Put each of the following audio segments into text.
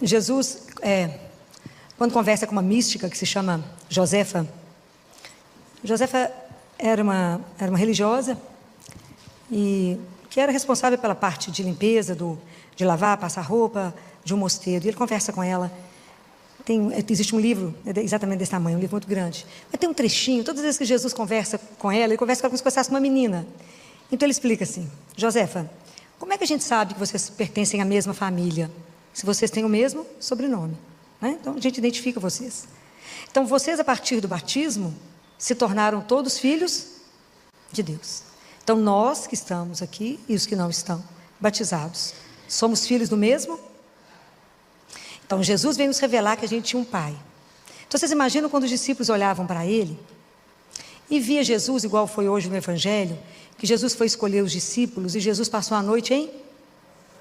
Jesus, quando conversa com uma mística que se chama Josefa, Josefa era uma religiosa e que era responsável pela parte de limpeza, de lavar, passar roupa de um mosteiro. E ele conversa com ela. Existe um livro exatamente desse tamanho, um livro muito grande. Mas tem um trechinho, todas as vezes que Jesus conversa com ela, ele conversa com ela como se fosse uma menina. Então ele explica assim: Josefa, como é que a gente sabe que vocês pertencem à mesma família? Se vocês têm o mesmo sobrenome, né? Então a gente identifica vocês. Então vocês, a partir do batismo, se tornaram todos filhos de Deus. Então nós que estamos aqui e os que não estão batizados, somos filhos do mesmo? Então Jesus veio nos revelar que a gente tinha um pai. Então vocês imaginam quando os discípulos olhavam para ele e via Jesus, igual foi hoje no Evangelho, que Jesus foi escolher os discípulos e Jesus passou a noite em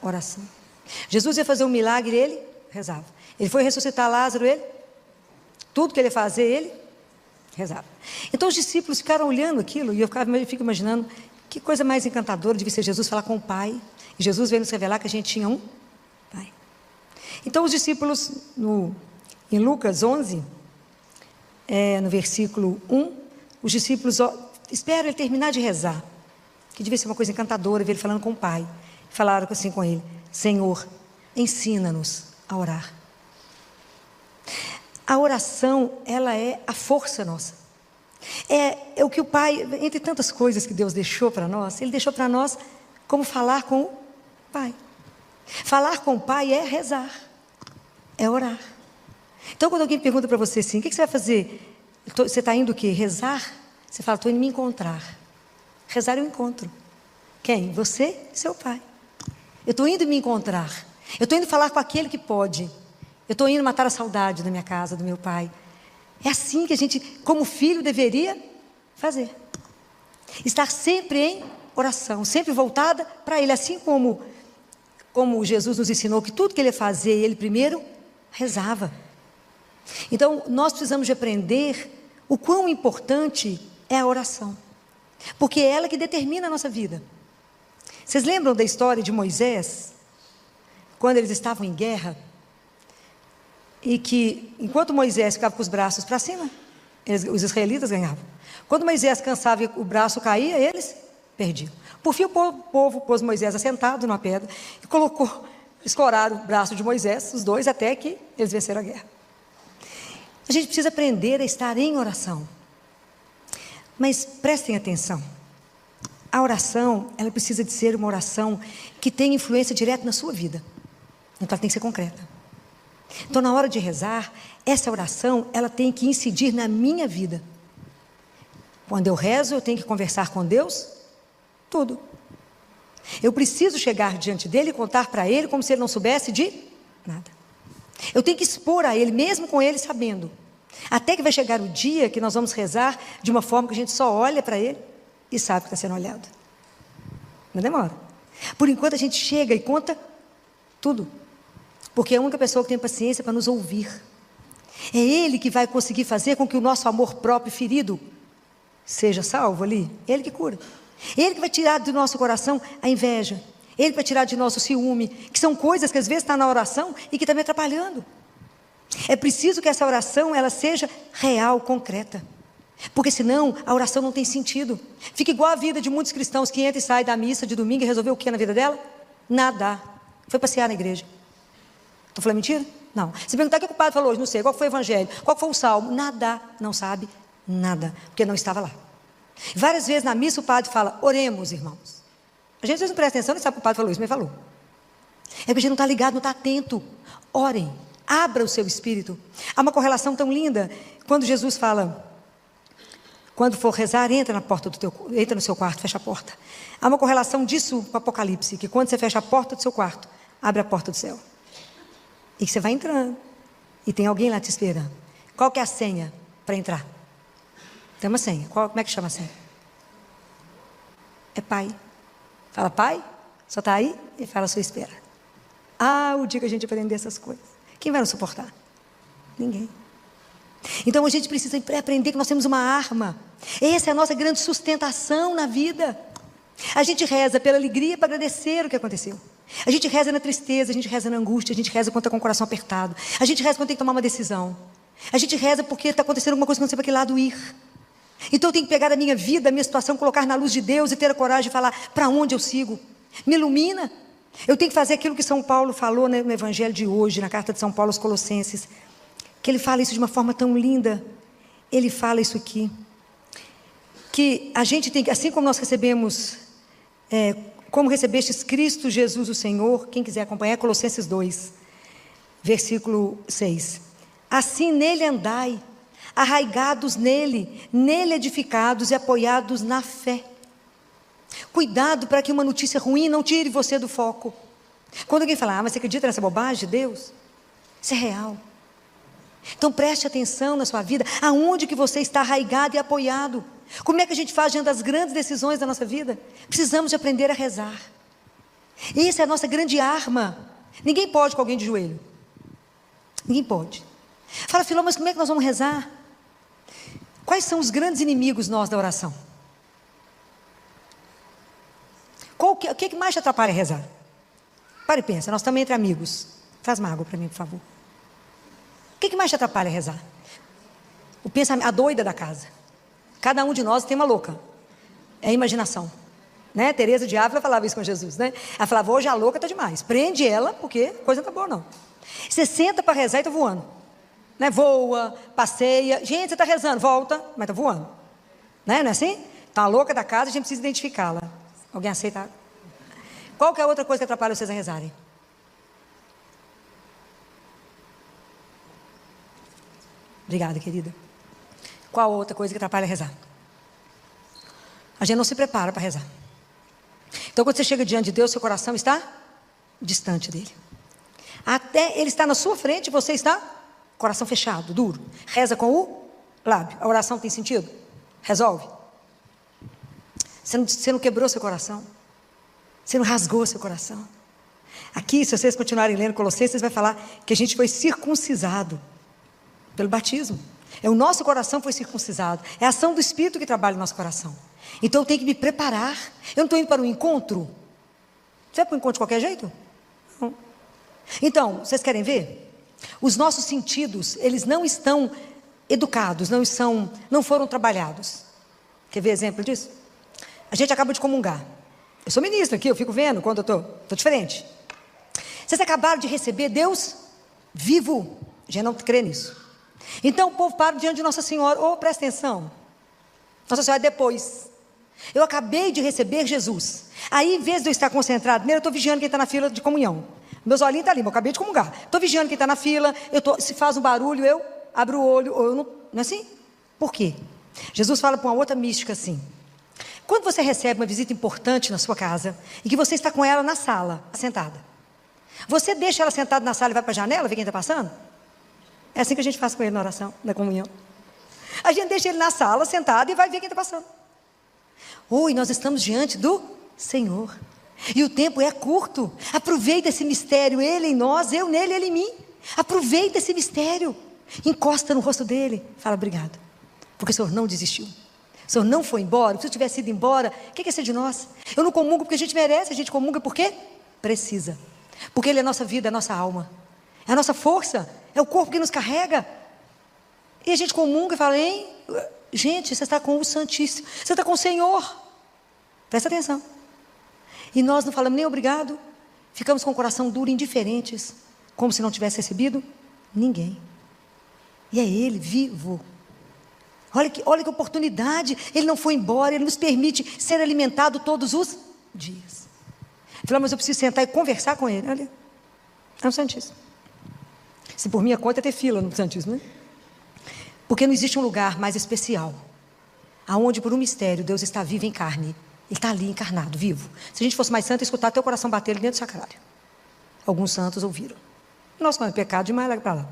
oração. Jesus ia fazer um milagre e ele rezava. Ele foi ressuscitar Lázaro, ele, tudo que ele ia fazer, ele rezava. Então os discípulos ficaram olhando aquilo e eu fico imaginando que coisa mais encantadora devia ser Jesus falar com o Pai. E Jesus veio nos revelar que a gente tinha um Pai. Então os discípulos, em Lucas 11, no versículo 1, os discípulos esperam ele terminar de rezar, que devia ser uma coisa encantadora, ver ele falando com o Pai. Falaram assim com ele: Senhor, ensina-nos a orar. A oração, ela é a força nossa. É o que o Pai, entre tantas coisas que Deus deixou para nós, Ele deixou para nós como falar com o Pai. Falar com o Pai é rezar, é orar. Então quando alguém pergunta para você assim: o que você vai fazer? Você está indo o quê? Rezar? Você fala: estou indo me encontrar. Rezar é um encontro. Quem? Você e seu Pai. Eu estou indo me encontrar. Eu estou indo falar com aquele que pode. Eu estou indo matar a saudade da minha casa, do meu pai. É assim que a gente, como filho, deveria fazer. Estar sempre em oração, sempre voltada para Ele. Assim como Jesus nos ensinou que tudo que Ele ia fazer, Ele primeiro rezava. Então, nós precisamos de aprender o quão importante é a oração. Porque é ela que determina a nossa vida. Vocês lembram da história de Moisés? Quando eles estavam em guerra? E que, enquanto Moisés ficava com os braços para cima, os israelitas ganhavam. Quando Moisés cansava e o braço caía, eles perdiam. Por fim, o povo pôs Moisés assentado numa pedra e escoraram o braço de Moisés, os dois, até que eles venceram a guerra. A gente precisa aprender a estar em oração. Mas prestem atenção. A oração, ela precisa de ser uma oração que tenha influência direta na sua vida. Então ela tem que ser concreta. Então, na hora de rezar, essa oração, ela tem que incidir na minha vida. Quando eu rezo, eu tenho que conversar com Deus, tudo. Eu preciso chegar diante dele e contar para ele como se ele não soubesse de nada. Eu tenho que expor a ele, mesmo com ele sabendo. Até que vai chegar o dia que nós vamos rezar de uma forma que a gente só olha para ele e sabe que está sendo olhado. Não demora. Por enquanto a gente chega e conta tudo. Porque é a única pessoa que tem paciência para nos ouvir. É Ele que vai conseguir fazer com que o nosso amor próprio ferido seja salvo ali. Ele que cura. Ele que vai tirar do nosso coração a inveja. Ele que vai tirar de nós o ciúme. Que são coisas que às vezes estão na oração e que estão me atrapalhando. É preciso que essa oração ela seja real, concreta. Porque senão a oração não tem sentido. Fica igual a vida de muitos cristãos que entram e saem da missa de domingo e resolveu o que na vida dela? Nada. Foi passear na igreja. Estou falando mentira? Não. Se perguntar o que o padre falou hoje, não sei. Qual foi o evangelho? Qual foi o salmo? Nada. Não sabe nada. Porque não estava lá. Várias vezes na missa o padre fala: oremos, irmãos. A gente às vezes não presta atenção, não sabe que o padre falou isso, mas falou. É porque a gente não está ligado, não está atento. Orem. Abra o seu espírito. Há uma correlação tão linda. Quando Jesus fala: quando for rezar, entra no seu quarto, fecha a porta. Há uma correlação disso com o Apocalipse. Que quando você fecha a porta do seu quarto, abre a porta do céu. E que você vai entrando. E tem alguém lá te esperando. Qual que é a senha para entrar? Tem uma senha. Como é que chama a senha? É Pai. Fala: Pai, só está aí? E fala: sua espera. O dia que a gente aprender essas coisas. Quem vai nos suportar? Ninguém. Então a gente precisa aprender que nós temos uma arma. Essa é a nossa grande sustentação na vida. A gente reza pela alegria para agradecer o que aconteceu. A gente reza na tristeza, a gente reza na angústia, a gente reza quando está com o coração apertado. A gente reza quando tem que tomar uma decisão. A gente reza porque está acontecendo alguma coisa que eu não sei para que lado ir. Então eu tenho que pegar a minha vida, a minha situação, colocar na luz de Deus e ter a coragem de falar para onde eu sigo. Me ilumina. Eu tenho que fazer aquilo que São Paulo falou no Evangelho de hoje, na carta de São Paulo aos Colossenses. Que ele fala isso de uma forma tão linda. Ele fala isso aqui. Que a gente tem que, assim como nós recebemos, como recebestes Cristo Jesus o Senhor, quem quiser acompanhar, Colossenses 2, versículo 6. Assim nele andai, arraigados nele, nele edificados e apoiados na fé. Cuidado para que uma notícia ruim não tire você do foco. Quando alguém fala, mas você acredita nessa bobagem de Deus? Isso é real. Então preste atenção na sua vida, aonde que você está arraigado e apoiado. Como é que a gente faz diante das grandes decisões da nossa vida? Precisamos de aprender a rezar. Essa é a nossa grande arma. Ninguém pode com alguém de joelho. Ninguém pode. Fala, Filó, mas como é que nós vamos rezar? Quais são os grandes inimigos nós da oração? O que mais te atrapalha rezar? Para e pensa, nós estamos entre amigos. Traz uma água para mim, por favor. O que mais te atrapalha rezar? O pensamento, a doida da casa. Cada um de nós tem uma louca. É a imaginação. Né? Teresa de Ávila falava isso com Jesus. Né? Ela falava, hoje a louca está demais. Prende ela, porque coisa não está boa não. Você senta para rezar e está voando. Né? Voa, passeia. Gente, você está rezando, volta, mas está voando. Né? Não é assim? Então a louca da casa, a gente precisa identificá-la. Alguém aceita? Qual que é a outra coisa que atrapalha vocês a rezarem? Obrigada, querida. Qual outra coisa que atrapalha a rezar? A gente não se prepara para rezar. Então, quando você chega diante de Deus, seu coração está distante dele. Até ele está na sua frente, você está coração fechado, duro. Reza com o lábio. A oração tem sentido? Resolve. Você não quebrou seu coração. Você não rasgou seu coração. Aqui, se vocês continuarem lendo Colossenses, vai falar que a gente foi circuncisado pelo batismo. O nosso coração foi circuncisado. É a ação do Espírito que trabalha no nosso coração. Então eu tenho que me preparar. Eu não estou indo para um encontro. Você vai para um encontro de qualquer jeito? Não. Então, vocês querem ver? Os nossos sentidos, eles não estão educados, não foram trabalhados. Quer ver exemplo disso? A gente acaba de comungar. Eu sou ministro aqui, eu fico vendo quando eu estou diferente. Vocês acabaram de receber Deus vivo. A gente não crê nisso. Então o povo para diante de Nossa Senhora. Presta atenção. Nossa Senhora depois. Eu acabei de receber Jesus. Aí, em vez de eu estar concentrado nele, eu estou vigiando quem está na fila de comunhão. Meus olhinhos estão ali, mas eu acabei de comungar. Estou vigiando quem está na fila. Se faz um barulho, eu abro o olho. Ou eu não é assim? Por quê? Jesus fala para uma outra mística assim. Quando você recebe uma visita importante na sua casa, e que você está com ela na sala, sentada, você deixa ela sentada na sala e vai para a janela, ver quem está passando? É assim que a gente faz com ele na oração, na comunhão. A gente deixa ele na sala, sentado, e vai ver quem está passando. Nós estamos diante do Senhor. E o tempo é curto. Aproveita esse mistério, Ele em nós, eu nele, Ele em mim. Aproveita esse mistério. Encosta no rosto dele. Fala, obrigado. Porque o Senhor não desistiu. O Senhor não foi embora. Se eu tivesse ido embora, o que é ser de nós? Eu não comungo porque a gente merece, a gente comunga porque precisa. Porque Ele é a nossa vida, é a nossa alma. É a nossa força, é o corpo que nos carrega. E a gente comunga e fala, hein? Gente, você está com o Santíssimo. Você está com o Senhor. Presta atenção. E nós não falamos nem obrigado. Ficamos com o coração duro, indiferentes. Como se não tivesse recebido ninguém. E é Ele vivo. Olha que oportunidade. Ele não foi embora. Ele nos permite ser alimentado todos os dias. Falei, mas eu preciso sentar e conversar com Ele. Olha, é o Santíssimo. Se por minha conta é ter fila no Santíssimo, né? Porque não existe um lugar mais especial, aonde por um mistério Deus está vivo em carne. Ele está ali encarnado, vivo. Se a gente fosse mais santo, escutar teu coração bater ali dentro do sacrário. Alguns santos ouviram. Nossa, não é pecado demais, lá para lá.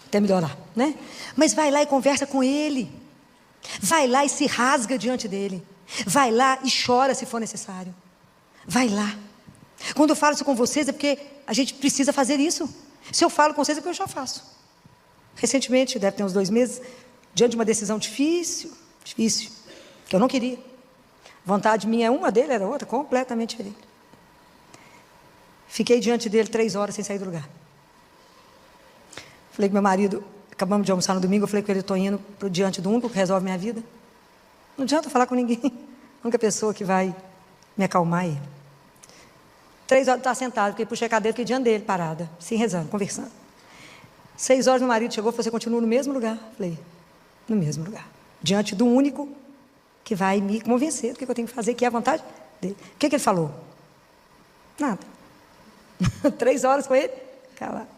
Até melhorar, né? Mas vai lá e conversa com Ele. Vai lá e se rasga diante dEle. Vai lá e chora se for necessário. Vai lá. Quando eu falo isso com vocês é porque a gente precisa fazer isso. Se eu falo com vocês é porque eu já faço. Recentemente, deve ter uns 2 meses, diante de uma decisão difícil, que eu não queria. Vontade minha é uma, dele era outra, completamente diferente. Fiquei diante dele 3 horas sem sair do lugar. Falei com meu marido, acabamos de almoçar no domingo, eu falei com ele, estou indo diante do único que resolve minha vida. Não adianta falar com ninguém. A única pessoa que vai me acalmar é ele. 3 horas estava sentado, porque puxei a cadeira, fiquei diante dele, parada, assim, rezando, conversando. 6 horas meu marido chegou e falou, você continua no mesmo lugar? Falei, no mesmo lugar. Diante do único que vai me convencer do que eu tenho que fazer, que é a vontade dele. O que ele falou? Nada. 3 horas com ele, calado.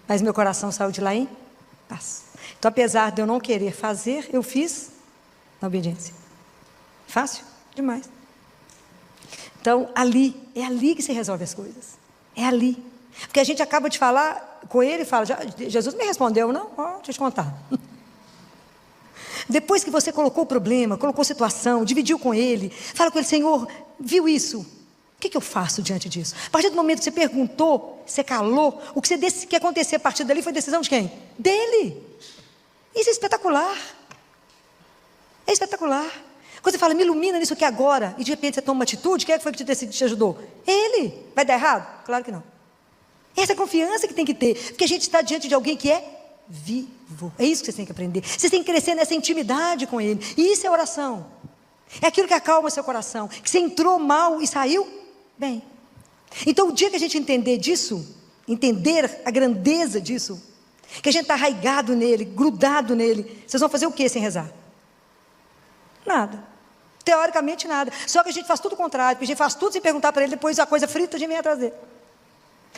Mas meu coração saiu de lá em paz. Então, apesar de eu não querer fazer, eu fiz na obediência. Fácil? Demais. Então, é ali que se resolve as coisas. É ali. Porque a gente acaba de falar com ele e fala, Jesus me respondeu, não? Deixa eu te contar. Depois que você colocou o problema, colocou a situação, dividiu com ele, fala com ele, Senhor, viu isso? O que eu faço diante disso? A partir do momento que você perguntou, você calou, o que você disse que ia acontecer a partir dali foi decisão de quem? Dele. Isso é espetacular. É espetacular. Quando você fala, me ilumina nisso aqui agora, e de repente você toma uma atitude, quem é que foi que te ajudou? Ele. Vai dar errado? Claro que não. Essa é a confiança que tem que ter, porque a gente está diante de alguém que é vivo. É isso que você tem que aprender. Você tem que crescer nessa intimidade com ele. E isso é oração. É aquilo que acalma seu coração. Que você entrou mal e saiu bem. Então o dia que a gente entender disso, entender a grandeza disso, que a gente está arraigado nele, grudado nele, vocês vão fazer o que sem rezar? Nada. Teoricamente nada. Só que a gente faz tudo o contrário, porque a gente faz tudo sem perguntar para ele, depois a coisa frita a gente vem atrás dele.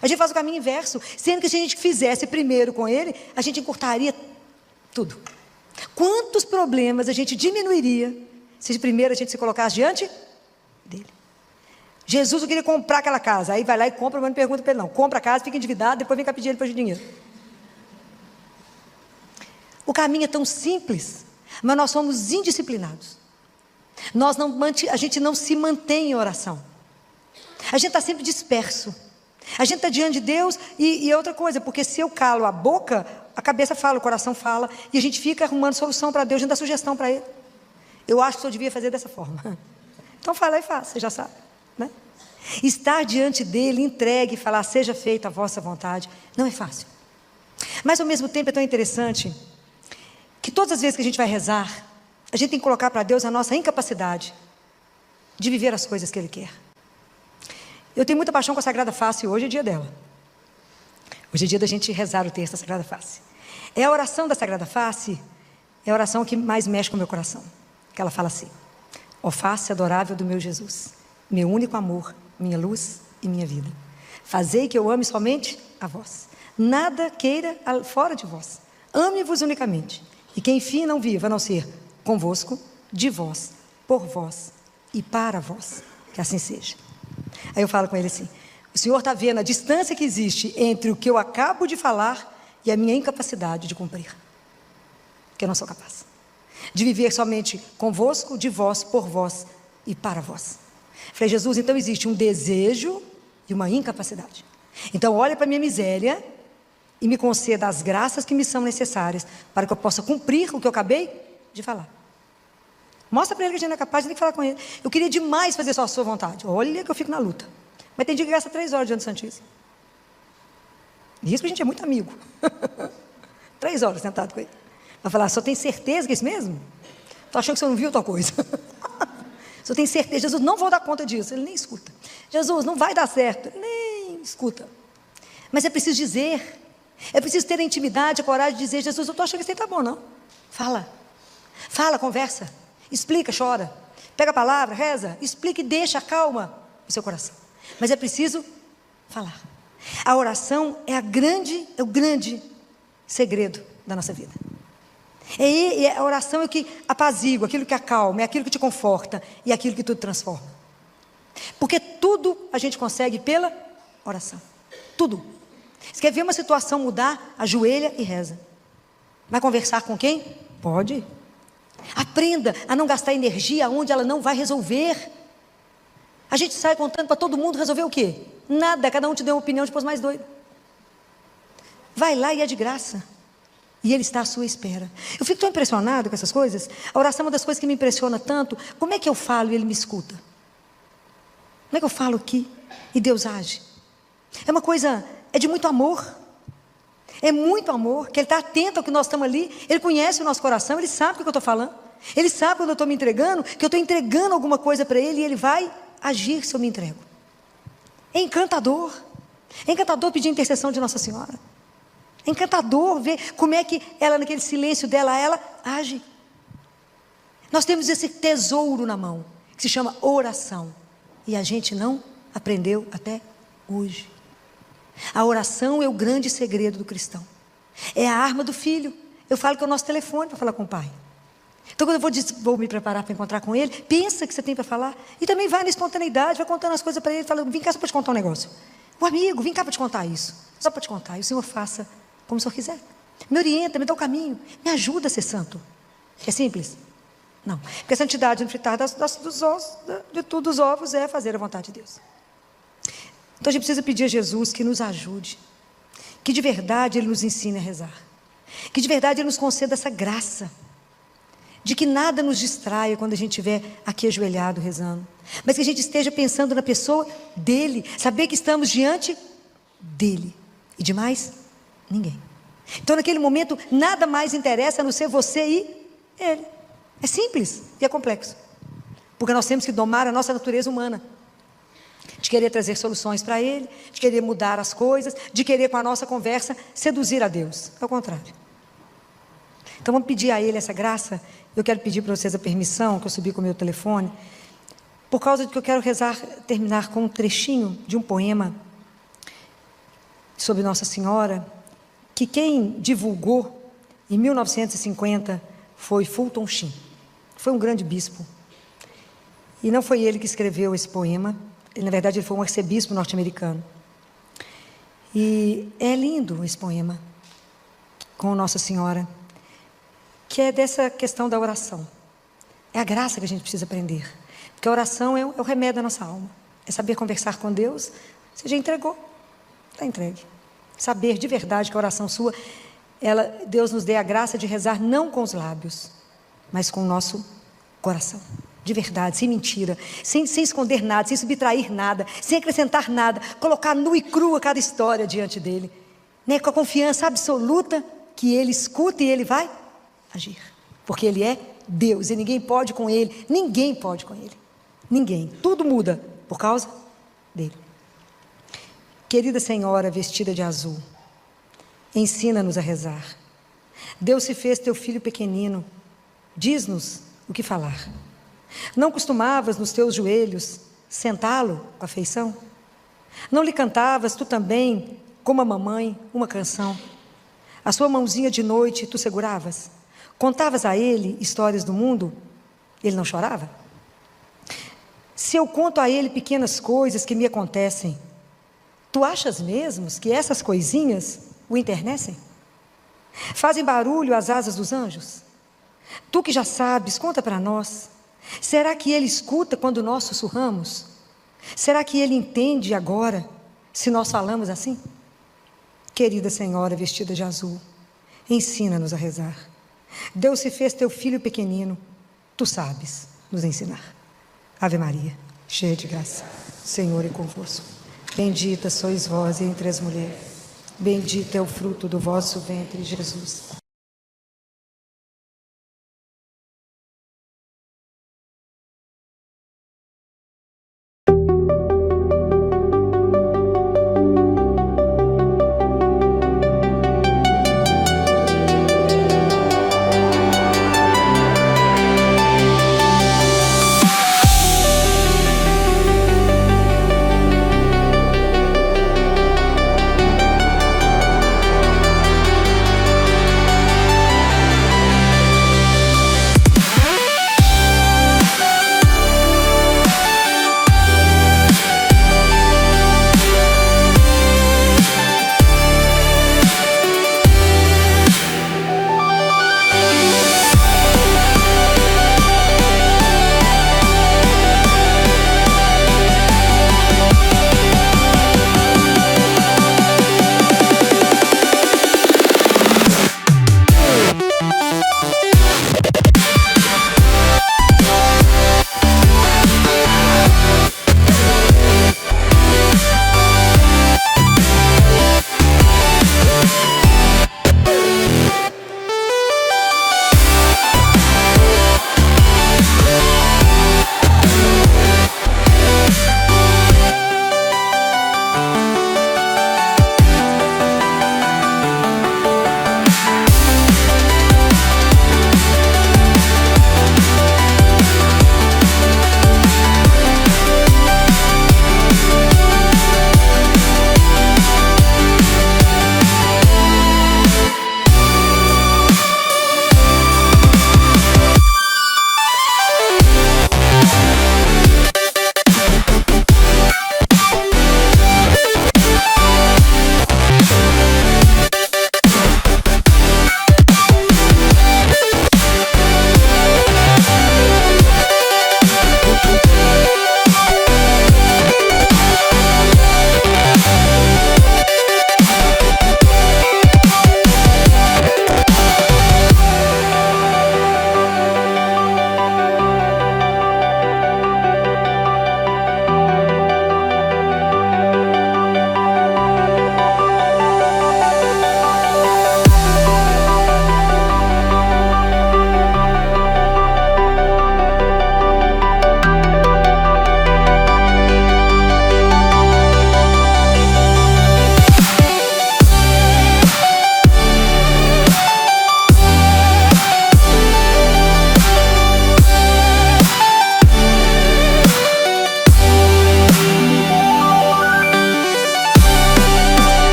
A gente faz o caminho inverso, sendo que se a gente fizesse primeiro com ele, a gente encurtaria tudo. Quantos problemas a gente diminuiria se primeiro a gente se colocasse diante dele? Jesus não queria comprar aquela casa, aí vai lá e compra, mas não pergunta para ele não. Compra a casa, fica endividado, depois vem cá pedir ele para o dinheiro. O caminho é tão simples, mas nós somos indisciplinados. A gente não se mantém em oração. A gente está sempre disperso. A gente está diante de Deus e outra coisa, porque se eu calo a boca, a cabeça fala, o coração fala, e a gente fica arrumando solução para Deus, a gente dá sugestão para ele. Eu acho que o senhor devia fazer dessa forma. Então fala e faça, você já sabe, né? Estar diante dele, entregue e falar, seja feita a vossa vontade, não é fácil. Mas ao mesmo tempo é tão interessante que todas as vezes que a gente vai rezar, a gente tem que colocar para Deus a nossa incapacidade de viver as coisas que Ele quer. Eu tenho muita paixão com a Sagrada Face e hoje é dia dela. Hoje é dia da gente rezar o texto da Sagrada Face. É a oração da Sagrada Face, é a oração que mais mexe com o meu coração. Que ela fala assim, ó face adorável do meu Jesus, meu único amor, minha luz e minha vida. Fazei que eu ame somente a vós. Nada queira fora de vós. Ame-vos unicamente. E que enfim não viva a não ser convosco, de vós, por vós e para vós. Que assim seja. Aí eu falo com ele assim, o Senhor está vendo a distância que existe entre o que eu acabo de falar e a minha incapacidade de cumprir. Que eu não sou capaz. De viver somente convosco, de vós, por vós e para vós. Falei, Jesus, então existe um desejo e uma incapacidade. Então olha para a minha miséria e me conceda as graças que me são necessárias para que eu possa cumprir o que eu acabei de falar. Mostra para ele que a gente não é capaz, a gente tem que falar com ele. Eu queria demais fazer só a sua vontade. Olha que eu fico na luta. Mas tem dia que gasta 3 horas diante do Santíssimo. E isso que a gente é muito amigo. 3 horas sentado com ele. Vai falar, só tem certeza que é isso mesmo? Estou achando que você não viu tal coisa. Só tem certeza, Jesus, não vou dar conta disso. Ele nem escuta. Jesus, não vai dar certo. Ele nem escuta. Mas é preciso dizer. É preciso ter a intimidade, a coragem de dizer, Jesus, eu estou achando que isso aí está bom, não. Fala. Fala, conversa. Explica, chora. Pega a palavra, reza. Explica e deixa, calma o seu coração. Mas é preciso falar. A oração é o grande segredo da nossa vida. A oração é o que apazigua, aquilo que acalma, é aquilo que te conforta e é aquilo que tudo transforma. Porque tudo a gente consegue pela oração. Tudo. Se quer ver uma situação mudar, ajoelha e reza. Vai conversar com quem? Pode. Aprenda a não gastar energia onde ela não vai resolver. A gente sai contando para todo mundo resolver o quê? Nada, cada um te deu uma opinião depois mais doida. Vai lá e é de graça. E Ele está à sua espera. Eu fico tão impressionado com essas coisas. A oração é uma das coisas que me impressiona tanto. Como é que eu falo e Ele me escuta? Como é que eu falo aqui e Deus age? É uma coisa, é de muito amor. É muito amor, que Ele está atento ao que nós estamos ali. Ele conhece o nosso coração, Ele sabe o que eu estou falando. Ele sabe quando eu estou me entregando, que eu estou entregando alguma coisa para Ele e Ele vai agir se eu me entrego. É encantador. É encantador pedir a intercessão de Nossa Senhora. É encantador ver como é que ela, naquele silêncio dela, ela age. Nós temos esse tesouro na mão, que se chama oração. E a gente não aprendeu até hoje. A oração é o grande segredo do cristão. É a arma do filho. Eu falo que é o nosso telefone para falar com o pai. Então quando eu vou me preparar para encontrar com ele, pensa que você tem para falar. E também vai na espontaneidade, vai contando as coisas para ele. Fala, vem cá só para te contar um negócio. O amigo, vem cá para te contar isso. Só para te contar. E o Senhor faça como o Senhor quiser. Me orienta, me dá o caminho. Me ajuda a ser santo. É simples? Não. Porque a santidade no fritar dos ovos é fazer a vontade de Deus. Então a gente precisa pedir a Jesus que nos ajude. Que de verdade Ele nos ensine a rezar. Que de verdade Ele nos conceda essa graça. De que nada nos distraia quando a gente estiver aqui ajoelhado rezando. Mas que a gente esteja pensando na pessoa dEle. Saber que estamos diante dEle. E de mais ninguém. Então naquele momento nada mais interessa a não ser você e Ele. É simples e é complexo. Porque nós temos que domar a nossa natureza humana. De querer trazer soluções para Ele, de querer mudar as coisas, de querer com a nossa conversa seduzir a Deus. É o contrário. Então vamos pedir a Ele essa graça. Eu quero pedir para vocês a permissão, que eu subi com o meu telefone, por causa de que eu quero terminar com um trechinho de um poema sobre Nossa Senhora, que quem divulgou em 1950 foi Fulton Sheen. Foi um grande bispo. E não foi ele que escreveu esse poema. Na verdade, ele foi um arcebispo norte-americano. E é lindo esse poema com Nossa Senhora, que é dessa questão da oração. É a graça que a gente precisa aprender. Porque a oração é o remédio da nossa alma. É saber conversar com Deus. Você já entregou, está entregue. Saber de verdade que a oração sua, Deus nos dê a graça de rezar não com os lábios, mas com o nosso coração. De verdade, sem mentira, sem esconder nada, sem subtrair nada, sem acrescentar nada, colocar nua e crua cada história diante dele, né? Com a confiança absoluta que Ele escuta e Ele vai agir, porque Ele é Deus e ninguém pode com Ele, ninguém, tudo muda por causa dEle. Querida Senhora vestida de azul, ensina-nos a rezar. Deus se fez teu filho pequenino, diz-nos o que falar. Não costumavas nos teus joelhos sentá-lo com afeição? Não lhe cantavas tu também, como a mamãe, uma canção? A sua mãozinha de noite tu seguravas? Contavas a ele histórias do mundo? Ele não chorava? Se eu conto a ele pequenas coisas que me acontecem, tu achas mesmo que essas coisinhas o enternecem? Fazem barulho as asas dos anjos? Tu que já sabes, conta para nós. Será que Ele escuta quando nós sussurramos? Será que Ele entende agora, se nós falamos assim? Querida Senhora vestida de azul, ensina-nos a rezar. Deus se fez teu filho pequenino, tu sabes nos ensinar. Ave Maria, cheia de graça, o Senhor é convosco. Bendita sois vós entre as mulheres, bendito é o fruto do vosso ventre, Jesus.